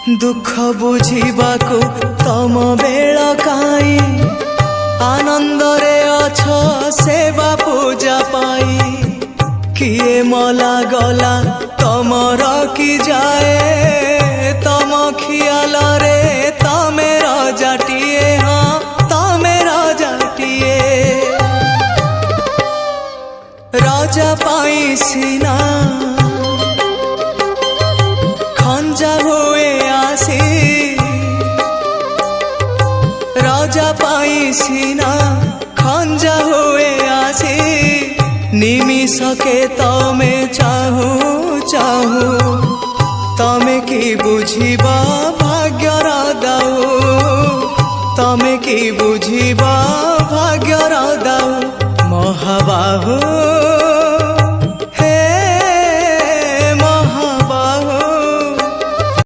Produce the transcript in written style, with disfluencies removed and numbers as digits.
दुख बुझिबाकु तम बेल काई आनंद रे अछ सेवा पूजा पाई किए मला गला तम रखी जाए तम खियाल रे तमे रजाटिए हाँ तमे रजाटिए राजा पाई सीना खंजा हुए आसी राजा पाई सीना खंजा हुए आसी निमिषके तमे चाहू चाहू तमे की बुझिबा भाग्यर दाऊ तमे की बुझिबा भाग्यर दाऊ महाबाहू